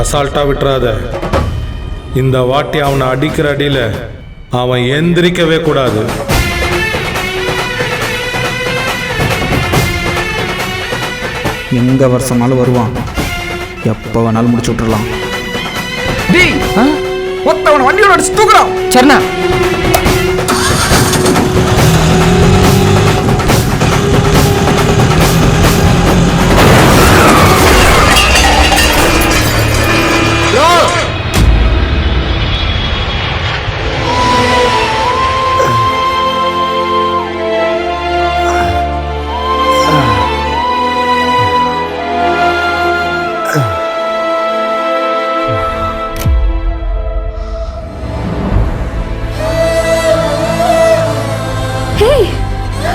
அசால்ட்டா விட்டுறாத. இந்த வாட்டி அவனை அடிக்கிற அடியில் அவன் எந்திரிக்கவே கூடாது. எங்கே வருஷமாலும் வருவான், எப்போ வேணாலும் முடிச்சு விட்டுறலாம். டேய் ஒத்தவன் வண்டியோட அடிச்சு தூக்குறான். சரிண்ணா.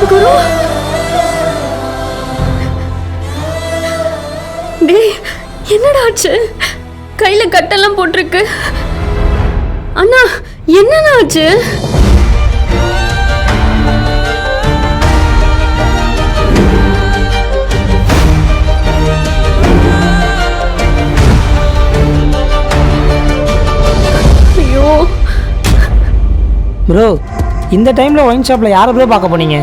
குரு, டேய் என்னடா ஆச்சு? கையில கட்டெல்லாம் போட்டிருக்கு. அண்ணா என்னண்ணா ஆச்சு? ஐயோ ப்ரோ, இந்த டைமில் ஒயின் ஷாப்பில் யாரை ப்ரோ பார்க்க போனீங்க?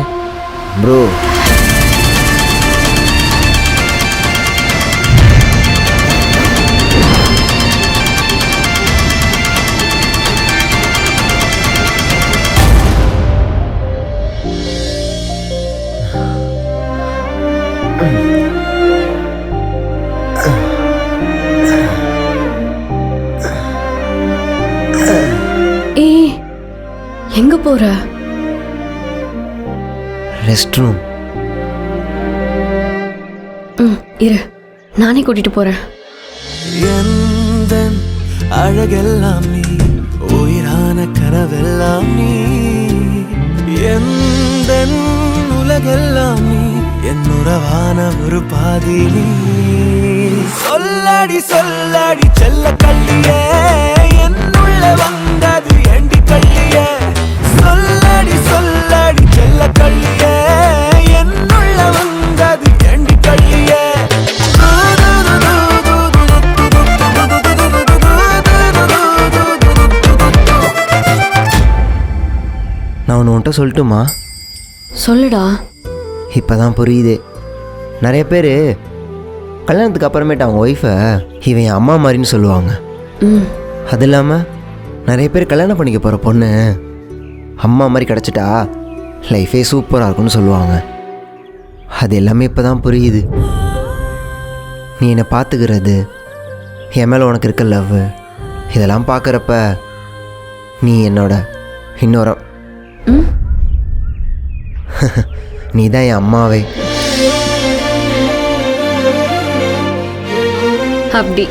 ப்ரோ ஏய் எங்க போற? Rest room. இரு, நானே கூட்டிட்டு போறேன். எந்தன் அழகெல்லாம் நீ, உயிரான கனவெல்லாம் நீ, எந்தன் உலகெல்லாம் நீ, என் உறவான ஒரு பாதி நீ. சொல்லடி சொல்லடி செல்ல கள்ளியே, என்னுள்ள வந்தது ஏண்டி கள்ளியே. சொல்லடி சொல்லடி செல்ல கள்ளியே, என்னுள்ள வந்தது ஏண்டி கள்ளியே. நான் ஒன்று உன்ட்ட சொல்லட்டுமா? சொல்லுடா. இப்போ தான் புரியுது. நிறைய பேர் கல்யாணத்துக்கு அப்புறமேட்டு அவங்க ஒய்ஃபை இவன் என் அம்மா மாதிரின்னு சொல்லுவாங்க. அது இல்லாமல் நிறைய பேர் கல்யாணம் பண்ணிக்க போகிற பொண்ணு அம்மா மாதிரி கிடச்சிட்டா லைஃபே சூப்பராக இருக்குன்னு சொல்லுவாங்க. அது எல்லாமே இப்போ தான் புரியுது. நீ என்னை பார்த்துக்கிறது, என் மேலே உனக்கு இருக்க லவ், இதெல்லாம் பார்க்குறப்ப நீ என்னோட இன்னொரு நீ தான் என் அம்மாவே. அப்படி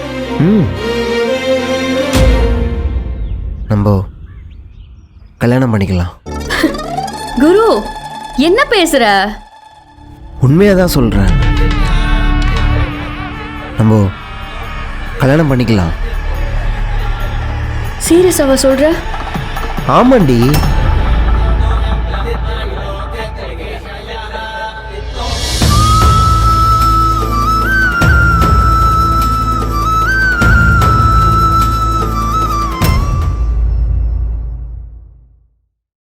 நம்ம கல்யாணம் பண்ணிக்கலாம். குரு என்ன பேசுற? உண்மையாக தான் சொல்கிறேன். நம்ம கல்யாணம் பண்ணிக்கலாம். சீரியஸாவா சொல்ற? ஆமாண்டி.